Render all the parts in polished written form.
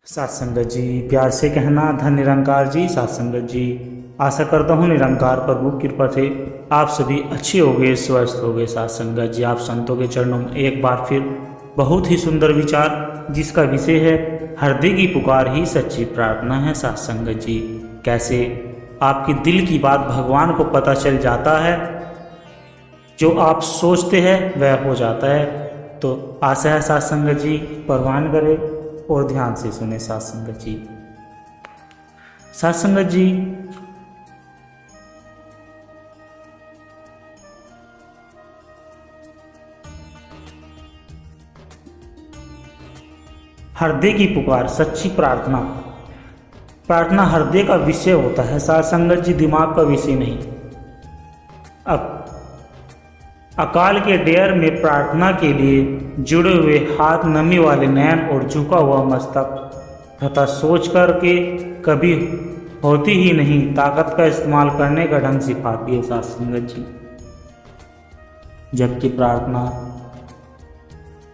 साथ संगत जी, प्यार से कहना धन निरंकार जी। साथ संगत जी, आशा करता हूँ निरंकार प्रभु की कृपा से आप सभी अच्छे होंगे, स्वस्थ होंगे। साथ संगत जी, आप संतों के चरणों में एक बार फिर बहुत ही सुंदर विचार जिसका विषय है हृदय की पुकार ही सच्ची प्रार्थना है। साथ संगत जी, कैसे आपकी दिल की बात भगवान को पता चल जाता है, जो आप सोचते हैं वह हो जाता है। तो आशा है साथ संगत जी परवान करें और ध्यान से सुने। साथ संगत जी, साथ संगत जी, हृदय की पुकार सच्ची प्रार्थना। प्रार्थना हृदय का विषय होता है साथ संगत जी, दिमाग का विषय नहीं। अब अकाल के डेयर में प्रार्थना के लिए जुड़े हुए हाथ, नमी वाले नयन और झुका हुआ मस्तक तथा सोच करके कभी होती ही नहीं ताकत का इस्तेमाल करने का ढंग सिखाती है साथ संगत जी।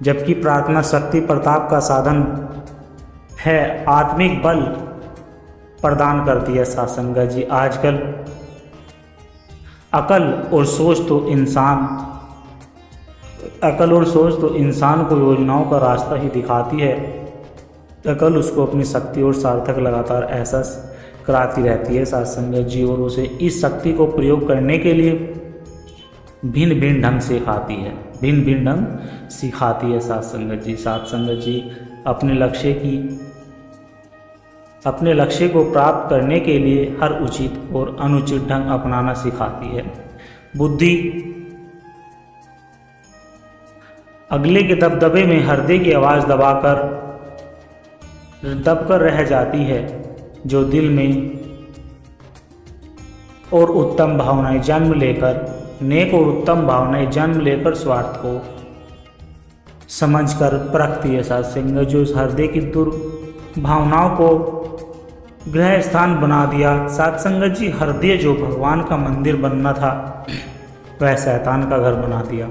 जबकि प्रार्थना शक्ति प्रताप का साधन है, आत्मिक बल प्रदान करती है साथ संगत जी। आजकल अकल और सोच तो इंसान को योजनाओं का रास्ता ही दिखाती है। अकल उसको अपनी शक्ति और सार्थक लगातार एहसास कराती रहती है साथ संगत जी, और उसे इस शक्ति को प्रयोग करने के लिए भिन्न भिन्न ढंग सिखाती है साथ संगत जी। साथ संगत जी, अपने लक्ष्य को प्राप्त करने के लिए हर उचित और अनुचित ढंग अपनाना सिखाती है। बुद्धि अगले के दबदबे में हृदय की आवाज़ दबकर रह जाती है, जो दिल में और उत्तम भावनाएं जन्म लेकर स्वार्थ को समझकर परखती है साथ संगत। जो इस हृदय की दुर्भावनाओं को गृह स्थान बना दिया साथ संगत जी। हृदय जो भगवान का मंदिर बनना था वह शैतान का घर बना दिया।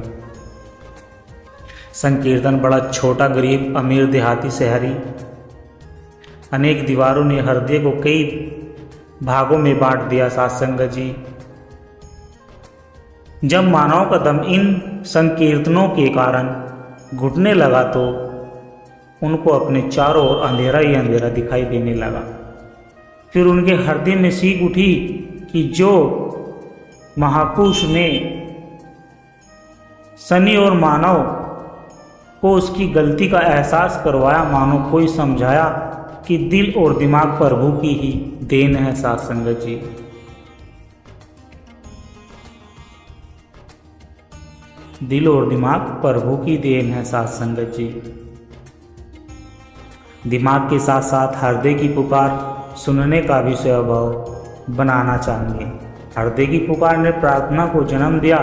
संकीर्तन बड़ा छोटा, गरीब अमीर देहाती शहरी, अनेक दीवारों ने हृदय को कई भागों में बांट दिया साथ संगत जी। जब मानव का दम इन संकीर्तनों के कारण घुटने लगा तो उनको अपने चारों ओर अंधेरा ही अंधेरा दिखाई देने लगा। फिर उनके हृदय में सीख उठी कि जो महापुरुष ने शनि और मानव को उसकी गलती का एहसास करवाया, मानो कोई समझाया कि दिल और दिमाग प्रभु की ही देन है साथ संगत जी। दिल और दिमाग प्रभु की देन है साथ संगत जी। दिमाग के साथ साथ हृदय की पुकार सुनने का भी स्वभाव बनाना चाहिए। हृदय की पुकार ने प्रार्थना को जन्म दिया।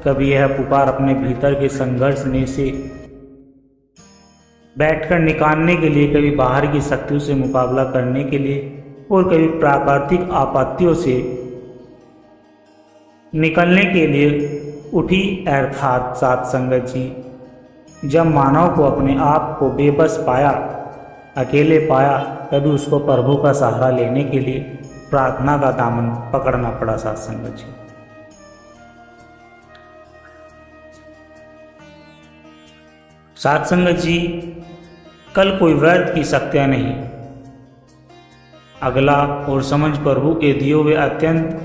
कभी यह पुकार अपने भीतर के संघर्ष में से बैठकर निकालने के लिए, कभी बाहर की शक्तियों से मुकाबला करने के लिए, और कभी प्राकृतिक आपत्तियों से निकलने के लिए उठी। अर्थात साथ संगत जी, जब मानव को अपने आप को बेबस पाया, अकेले पाया, तभी उसको प्रभु का सहारा लेने के लिए प्रार्थना का दामन पकड़ना पड़ा साथ संगत जी। साथ संगत जी, कल कोई व्यर्थ की शक्तियाँ नहीं, अगला और समझ प्रभु के दिए हुए अत्यंत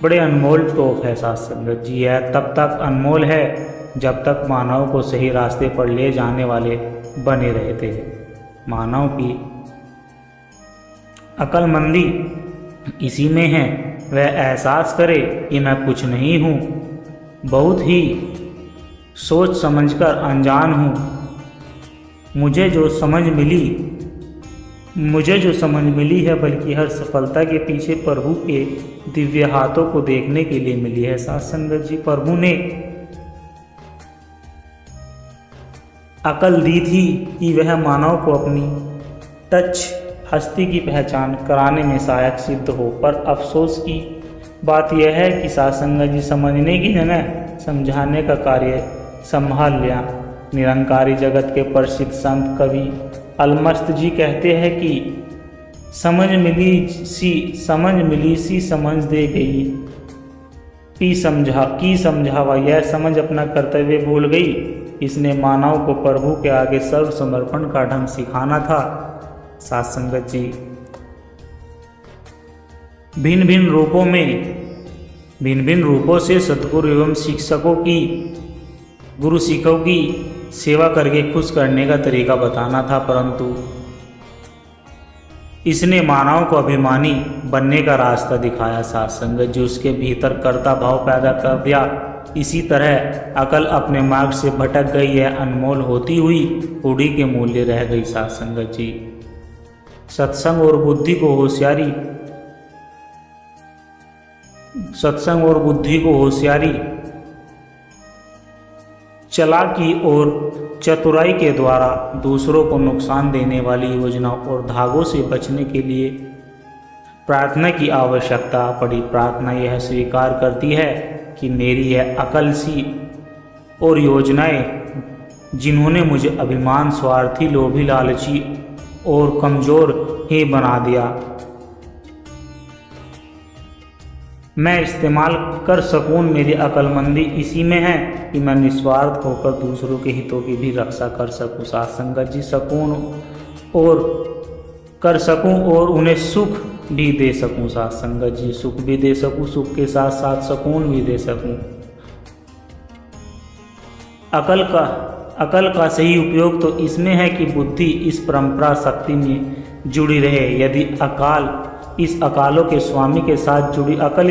बड़े अनमोल तोहफे है साथ संगत जी। यह तब तक अनमोल है जब तक मानव को सही रास्ते पर ले जाने वाले बने रहते हैं। मानव की अक्लमंदी इसी में है, वह एहसास करे कि मैं कुछ नहीं हूँ, बहुत ही सोच समझकर अनजान हूँ। मुझे जो समझ मिली है, बल्कि हर सफलता के पीछे प्रभु के दिव्य हाथों को देखने के लिए मिली है साथ संगत जी। प्रभु ने अकल दी थी कि वह मानव को अपनी टच हस्ती की पहचान कराने में सहायक सिद्ध हो, पर अफसोस की बात यह है कि साथ संगत जी, समझने की जगह समझाने का कार्य संभाल लिया। निरंकारी जगत के प्रसिद्ध संत कवि अलमस्त जी कहते हैं कि समझ मिली सी समझ दे गई, की समझावा, यह समझ अपना कर्तव्य भूल गई। इसने मानव को प्रभु के आगे सर्व समर्पण का ढंग सिखाना था। साथ संगत जी, भिन्न भिन्न रूपों से सद्गुरु एवं गुरु सिखों की सेवा करके खुश करने का तरीका बताना था, परंतु इसने मानव को अभिमानी बनने का रास्ता दिखाया। साथ संगत जी, उसके भीतर कर्ता भाव पैदा कर दिया। इसी तरह अकल अपने मार्ग से भटक गई है, अनमोल होती हुई कूड़ी के मूल्य रह गई। साथ संगत जी, सत्संग और बुद्धि को होशियारी, चालाकी और चतुराई के द्वारा दूसरों को नुकसान देने वाली योजनाओं और धागों से बचने के लिए प्रार्थना की आवश्यकता पड़ी। प्रार्थना यह स्वीकार करती है कि मेरी यह अकल सी और योजनाएं, जिन्होंने मुझे अभिमान, स्वार्थी, लोभी, लालची और कमज़ोर ही बना दिया, मैं इस्तेमाल कर सकूं। मेरी अक्लमंदी इसी में है कि मैं निस्वार्थ होकर दूसरों के हितों की भी रक्षा कर सकूं। साथ संगत जी, कर सकूं और उन्हें सुख भी दे सकूं। साथ संगत जी, सुख भी दे सकूं, सुख के साथ साथ सुकून भी दे सकूं। अकल का सही उपयोग तो इसमें है कि बुद्धि इस परंपरा शक्ति में जुड़ी रहे। यदि इस अकालों के स्वामी के साथ जुड़ी अकल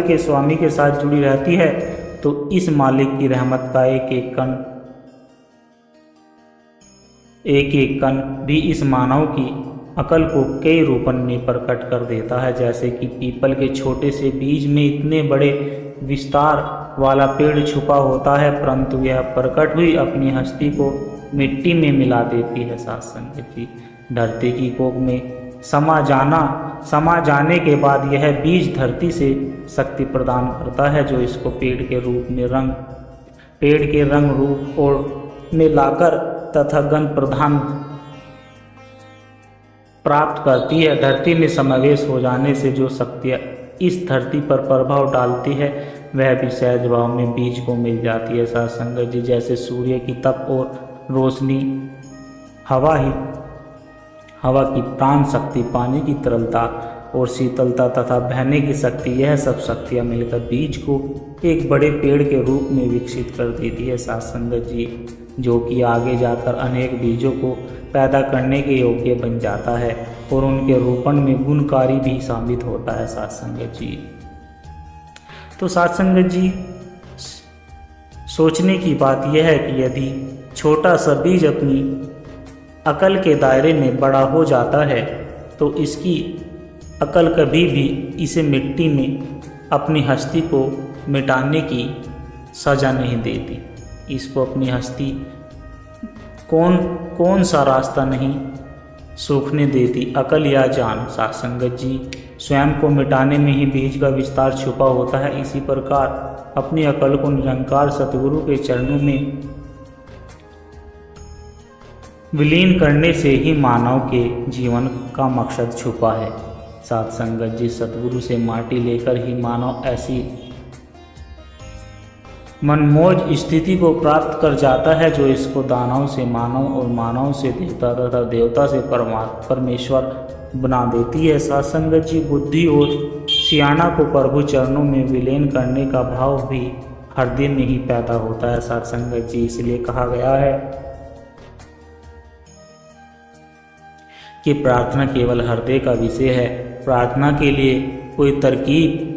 के स्वामी के साथ जुड़ी रहती है, तो इस मालिक की रहमत का एक एक कण भी इस मानव की अकल को कई रूपों में प्रकट कर देता है। जैसे कि पीपल के छोटे से बीज में इतने बड़े विस्तार वाला पेड़ छुपा होता है, परंतु यह प्रकट हुई अपनी हस्ती को मिट्टी में मिला देती है। साथ संगत जी, धरती की कोख में समा जाने के बाद यह बीज धरती से शक्ति प्रदान करता है, जो इसको पेड़ के रंग रूप और में लाकर तथा गण प्रधान प्राप्त करती है। धरती में समावेश हो जाने से जो शक्तियाँ इस धरती पर प्रभाव डालती है, वह भी सहज भाव में बीज को मिल जाती है। साथ संगत जी, जैसे सूर्य की तप और रोशनी, हवा की प्राण शक्ति, पानी की तरलता और शीतलता तथा बहने की शक्ति, यह सब शक्तियाँ मिलकर बीज को एक बड़े पेड़ के रूप में विकसित कर देती है। साथ संगत जी, जो कि आगे जाकर अनेक बीजों को पैदा करने के योग्य बन जाता है और उनके रोपण में गुणकारी भी साबित होता है। साथ संगत जी, तो साथ संगत जी, सोचने की बात यह है कि यदि छोटा सा बीज अपनी अकल के दायरे में बड़ा हो जाता है, तो इसकी अकल कभी भी इसे मिट्टी में अपनी हस्ती को मिटाने की सज़ा नहीं देती। इसको अपनी हस्ती कौन सा रास्ता नहीं सूखने देती, अकल या जान। साथ संगत जी, स्वयं को मिटाने में ही बीज का विस्तार छुपा होता है। इसी प्रकार अपनी अकल को निरंकार सतगुरु के चरणों में विलीन करने से ही मानव के जीवन का मकसद छुपा है। साथ संगत जी, सतगुरु से माटी लेकर ही मानव ऐसी मनमोज स्थिति को प्राप्त कर जाता है, जो इसको दानव से मानव और मानव से देवता तथा देवता से परमेश्वर बना देती है। साथ संगत जी, बुद्धि और सियाना को प्रभु चरणों में विलीन करने का भाव भी हृदय में ही पैदा होता है। साथ संगत जी, इसलिए कहा गया है कि प्रार्थना केवल हृदय का विषय है। प्रार्थना के लिए कोई तरकीब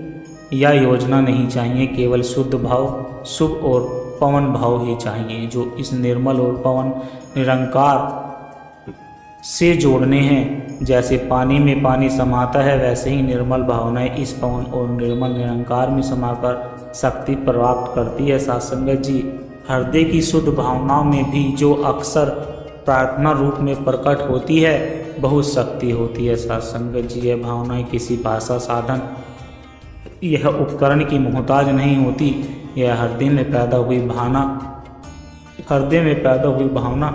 या योजना नहीं चाहिए, केवल शुद्ध भाव, शुभ और पवन भाव ही चाहिए, जो इस निर्मल और पवन निरंकार से जोड़ने हैं। जैसे पानी में पानी समाता है, वैसे ही निर्मल भावनाएं इस पवन और निर्मल निरंकार में समाकर शक्ति प्राप्त करती है। साथ संगत जी, हृदय की शुद्ध भावनाओं में भी जो अक्सर प्रार्थना रूप में प्रकट होती है, बहुत शक्ति होती है। साथ संगत जी, यह भावनाएं किसी भाषा, साधन, यह उपकरण की मोहताज नहीं होती। यह हृदय में पैदा हुई भावना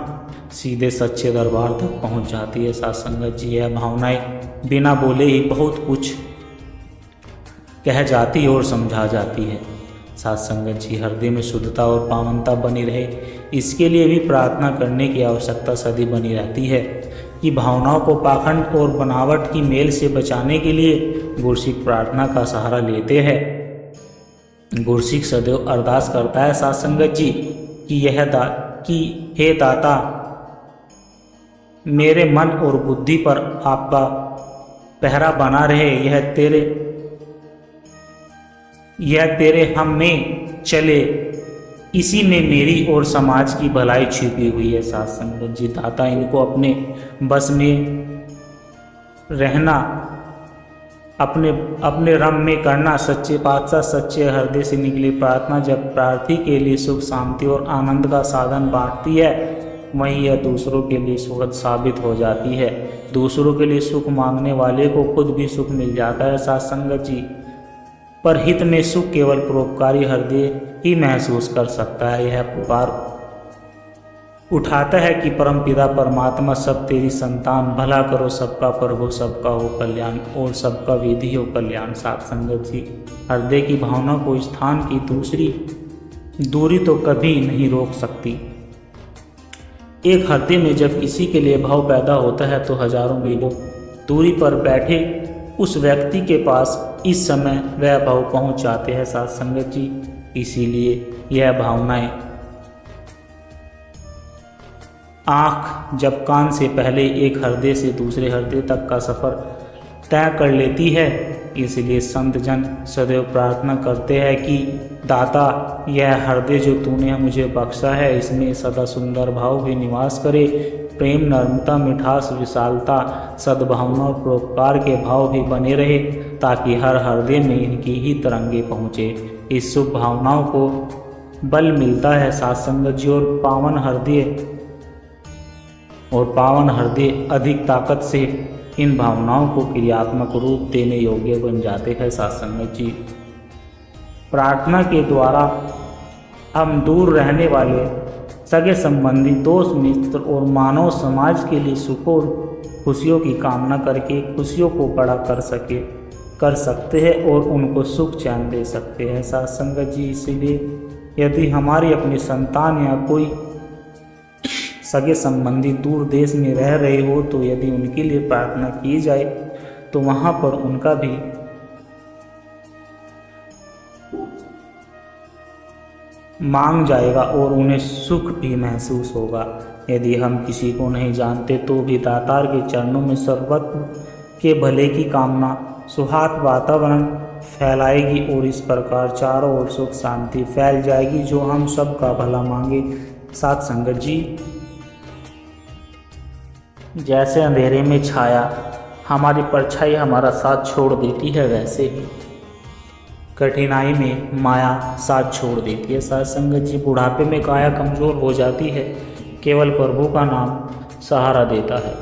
सीधे सच्चे दरबार तक पहुंच जाती है। साथ संगत जी, यह भावनाएं बिना बोले ही बहुत कुछ कह जाती है और समझा जाती है। साथ संगत जी, हृदय में शुद्धता और पावनता बनी रहे, इसके लिए भी प्रार्थना करने की आवश्यकता सदी बनी रहती है कि भावनाओं को पाखंड और बनावट की मेल से बचाने के लिए गुरसिक प्रार्थना का सहारा लेते हैं। गुरसिक सदैव अरदास करता है साथ संगत जी कि हे दाता, मेरे मन और बुद्धि पर आपका पहरा बना रहे, यह तेरे हम में चले, इसी में मेरी और समाज की भलाई छिपी हुई है। साथ संगत जी, दाता इनको अपने बस में रहना, अपने रम में करना, सच्चे पातशाह सच्चे हृदय से निकली प्रार्थना जब प्रार्थी के लिए सुख शांति और आनंद का साधन बांटती है, वहीं यह दूसरों के लिए सुखद साबित हो जाती है। दूसरों के लिए सुख मांगने वाले को खुद भी सुख मिल जाता है। साथ संगत जी, पर हित में सुख केवल परोपकारी हृदय ही महसूस कर सकता है। यह पुकार उठाता है कि परमपिता परमात्मा सब तेरी संतान, भला करो सबका प्रभु, सबका हो कल्याण और सबका विधि हो कल्याण। साथ संगत जी, हृदय की भावना को स्थान की दूरी तो कभी नहीं रोक सकती। एक हृदय में जब किसी के लिए भाव पैदा होता है तो हजारों मीलों दूरी पर बैठे उस व्यक्ति के पास इस समय वह भाव पहुंच जाते हैं। साथ संगत जी, इसीलिए यह भावनाएं आँख जब कान से पहले एक हृदय से दूसरे हृदय तक का सफ़र तय कर लेती है, इसलिए संत जन सदैव प्रार्थना करते हैं कि दाता, यह हृदय जो तूने मुझे बख्शा है, इसमें सदा सुंदर भाव भी निवास करे, प्रेम, नर्मता, मिठास, विशालता, सद्भावना और परोपकार के भाव भी बने रहे, ताकि हर हृदय में इनकी ही तरंगे पहुँचे। इस शुभ भावनाओं को बल मिलता है साथ संगत जी, और पावन हृदय अधिक ताकत से इन भावनाओं को क्रियात्मक रूप देने योग्य बन जाते हैं। साथ संगत जी, प्रार्थना के द्वारा हम दूर रहने वाले सगे संबंधी, दोस्त, मित्र और मानव समाज के लिए सुख और खुशियों की कामना करके खुशियों को बड़ा कर सकते हैं और उनको सुख चैन दे सकते हैं। साथ संगत जी, इसीलिए यदि हमारी अपनी संतान या कोई सगे संबंधी दूर देश में रह रहे हो, तो यदि उनके लिए प्रार्थना की जाए तो वहाँ पर उनका भी मांग जाएगा और उन्हें सुख भी महसूस होगा। यदि हम किसी को नहीं जानते तो भी दातार के चरणों में सर्वत्र के भले की कामना सुहाग वातावरण फैलाएगी और इस प्रकार चारों ओर सुख शांति फैल जाएगी जो हम सब का भला मांगे। साथ संगत जी, जैसे अंधेरे में छाया हमारी परछाई हमारा साथ छोड़ देती है, वैसे ही कठिनाई में माया साथ छोड़ देती है। साथ संगत जी, बुढ़ापे में काया कमज़ोर हो जाती है, केवल प्रभु का नाम सहारा देता है।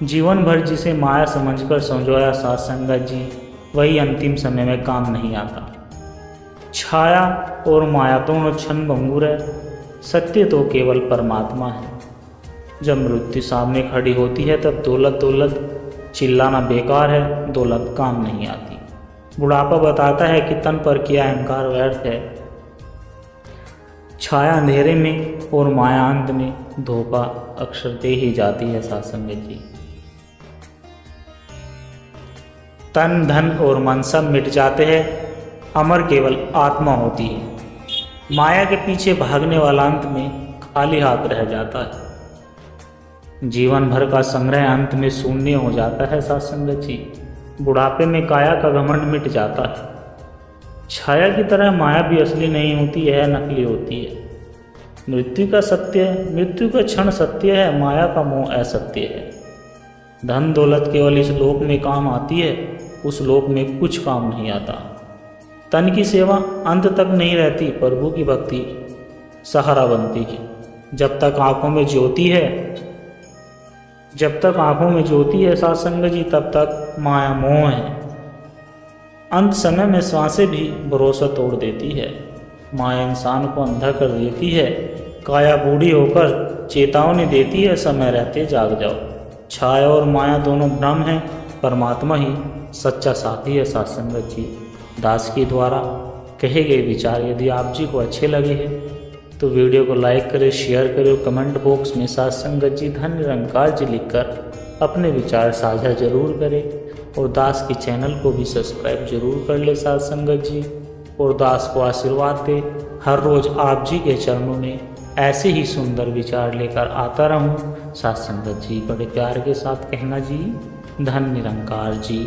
जीवन भर जिसे माया समझकर समझाया साथ संगत जी, वही अंतिम समय में काम नहीं आता। छाया और माया दोनों क्षण भंगुर है, सत्य तो केवल परमात्मा है। जब मृत्यु सामने खड़ी होती है तब दौलत चिल्लाना बेकार है, दौलत काम नहीं आती। बुढ़ापा बताता है कि तन पर किया अहंकार व्यर्थ है। छाया अंधेरे में और माया अंत में धोखा अक्सर दे ही जाती है। साथ संगत जी, तन धन और मन सब मिट जाते हैं, अमर केवल आत्मा होती है। माया के पीछे भागने वाला अंत में खाली हाथ रह जाता है। जीवन भर का संग्रह अंत में शून्य हो जाता है। साथ संगत जी, बुढ़ापे में काया का घमंड मिट जाता है। छाया की तरह माया भी असली नहीं होती है, नकली होती है। मृत्यु का क्षण सत्य है, माया का मोह असत्य है। धन दौलत केवल इस लोक में काम आती है, उस लोक में कुछ काम नहीं आता। तन की सेवा अंत तक नहीं रहती, प्रभु की भक्ति सहारा बनती है। जब तक आंखों में ज्योति है साथ संगत जी, तब तक माया मोह है। अंत समय में सांसें भी भरोसा तोड़ देती है। माया इंसान को अंधा कर देती है। काया बूढ़ी होकर चेतावनी देती है, समय रहते जाग जाओ। छाया और माया दोनों भ्रम हैं, परमात्मा ही सच्चा साथी है। साथ संगत जी, दास के द्वारा कहे गए विचार यदि आप जी को अच्छे लगे हैं तो वीडियो को लाइक करें, शेयर करें, कमेंट बॉक्स में साथ संगत जी धन निरंकार जी लिखकर अपने विचार साझा जरूर करें और दास के चैनल को भी सब्सक्राइब जरूर कर ले साथ संगत जी। और दास को आशीर्वाद दे, हर रोज आप जी के चरणों में ऐसे ही सुंदर विचार लेकर आता रहूं। साथ संगत जी बड़े प्यार के साथ कहना जी, धन निरंकार जी।